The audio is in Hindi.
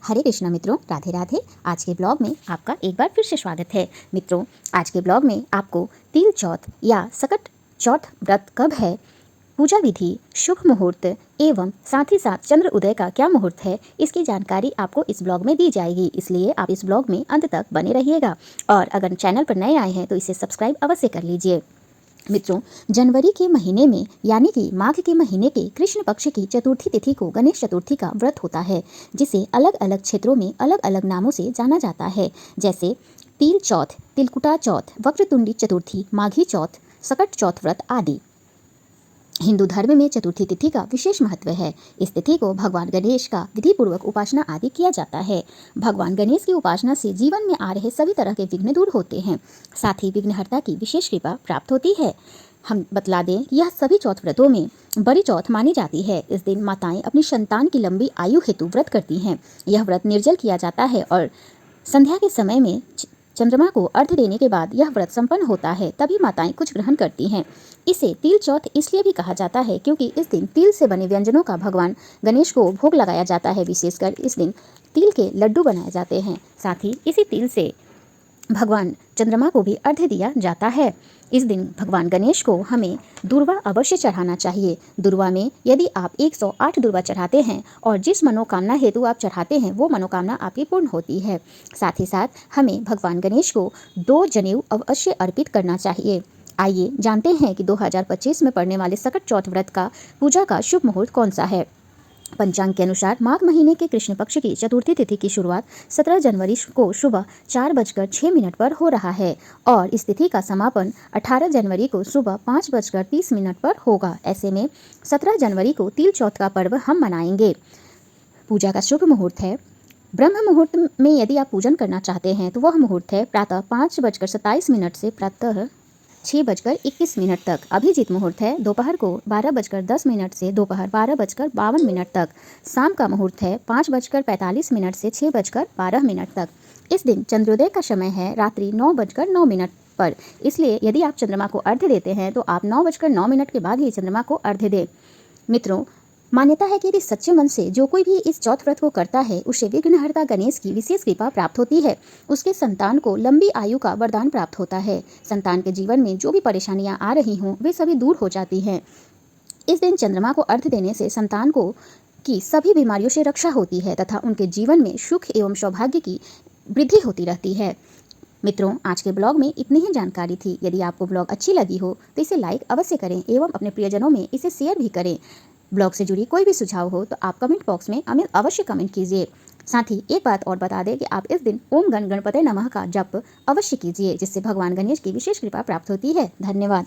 हरे कृष्णा मित्रों, राधे राधे। आज के ब्लॉग में आपका एक बार फिर से स्वागत है। मित्रों, आज के ब्लॉग में आपको तिल चौथ या सकट चौथ व्रत कब है, पूजा विधि, शुभ मुहूर्त एवं साथ ही साथ चंद्र उदय का क्या मुहूर्त है, इसकी जानकारी आपको इस ब्लॉग में दी जाएगी। इसलिए आप इस ब्लॉग में अंत तक बने रहिएगा और अगर चैनल पर नए आए हैं तो इसे सब्सक्राइब अवश्य कर लीजिए। मित्रों, जनवरी के महीने में यानी कि माघ के महीने के कृष्ण पक्ष की चतुर्थी तिथि को गणेश चतुर्थी का व्रत होता है, जिसे अलग अलग क्षेत्रों में अलग अलग नामों से जाना जाता है, जैसे तिल चौथ, तिलकुटा चौथ, वक्रतुंडी चतुर्थी, माघी चौथ, सकट चौथ व्रत आदि। हिंदू धर्म में चतुर्थी तिथि का विशेष महत्व है। इस तिथि को भगवान गणेश का विधि पूर्वक उपासना आदि किया जाता है। भगवान गणेश की उपासना से जीवन में आ रहे सभी तरह के विघ्न दूर होते हैं, साथ ही विघ्नहर्ता की विशेष कृपा प्राप्त होती है। हम बतला दें कि यह सभी चौथ व्रतों में बड़ी चौथ मानी जाती है। इस दिन माताएं अपनी संतान की लंबी आयु हेतु व्रत करती हैं। यह व्रत निर्जल किया जाता है और संध्या के समय में चंद्रमा को अर्घ्य देने के बाद यह व्रत संपन्न होता है, तभी माताएं कुछ ग्रहण करती हैं। इसे तिल चौथ इसलिए भी कहा जाता है क्योंकि इस दिन तिल से बने व्यंजनों का भगवान गणेश को भोग लगाया जाता है। विशेषकर इस दिन तिल के लड्डू बनाए जाते हैं। साथ ही इसी तिल से भगवान चंद्रमा को भी अर्घ्य दिया जाता है। इस दिन भगवान गणेश को हमें दुर्वा अवश्य चढ़ाना चाहिए। दुर्वा में यदि आप 108 दुर्वा चढ़ाते हैं और जिस मनोकामना हेतु आप चढ़ाते हैं वो मनोकामना आपकी पूर्ण होती है। साथ ही साथ हमें भगवान गणेश को 2 जनेऊ अवश्य अर्पित करना चाहिए। आइए जानते हैं कि 2025 में पड़ने वाले सकट चौथ व्रत का पूजा का शुभ मुहूर्त कौन सा है। पंचांग के अनुसार माघ महीने के कृष्ण पक्ष की चतुर्थी तिथि की शुरुआत 17 जनवरी को सुबह 4:06 पर हो रहा है और इस तिथि का समापन 18 जनवरी को सुबह 5:30 पर होगा। ऐसे में 17 जनवरी को तिल चौथ का पर्व हम मनाएंगे। पूजा का शुभ मुहूर्त है ब्रह्म मुहूर्त में। यदि आप पूजन करना चाहते हैं तो वह मुहूर्त है प्रातः 5:27 से प्रातः 6:21 तक। अभिजीत मुहूर्त है दोपहर को 12:10 से दोपहर 12:52 तक। शाम का मुहूर्त है 5:45 से 6:12 तक। इस दिन चंद्रोदय का समय है रात्रि 9:09 पर। इसलिए यदि आप चंद्रमा को अर्घ्य देते हैं तो आप 9:09 के बाद ही चंद्रमा को अर्घ्य दें। मित्रों, मान्यता है कि यदि सच्चे मन से जो कोई भी इस चौथ व्रत को करता है उसे विघ्नहर्ता गणेश की विशेष कृपा प्राप्त होती है। उसके संतान को लंबी आयु का वरदान प्राप्त होता है। संतान के जीवन में जो भी परेशानियां आ रही हों वे सभी दूर हो जाती हैं। इस दिन चंद्रमा को अर्घ्य देने से संतान को की सभी बीमारियों से रक्षा होती है तथा उनके जीवन में सुख एवं सौभाग्य की वृद्धि होती रहती है। मित्रों, आज के ब्लॉग में इतनी ही जानकारी थी। यदि आपको ब्लॉग अच्छी लगी हो तो इसे लाइक अवश्य करें एवं अपने प्रियजनों में इसे शेयर भी करें। ब्लॉग से जुड़ी कोई भी सुझाव हो तो आप कमेंट बॉक्स में हमें अवश्य कमेंट कीजिए। साथ ही एक बात और बता दें कि आप इस दिन ओम गण गणपते नमः का जप अवश्य कीजिए, जिससे भगवान गणेश की विशेष कृपा प्राप्त होती है। धन्यवाद।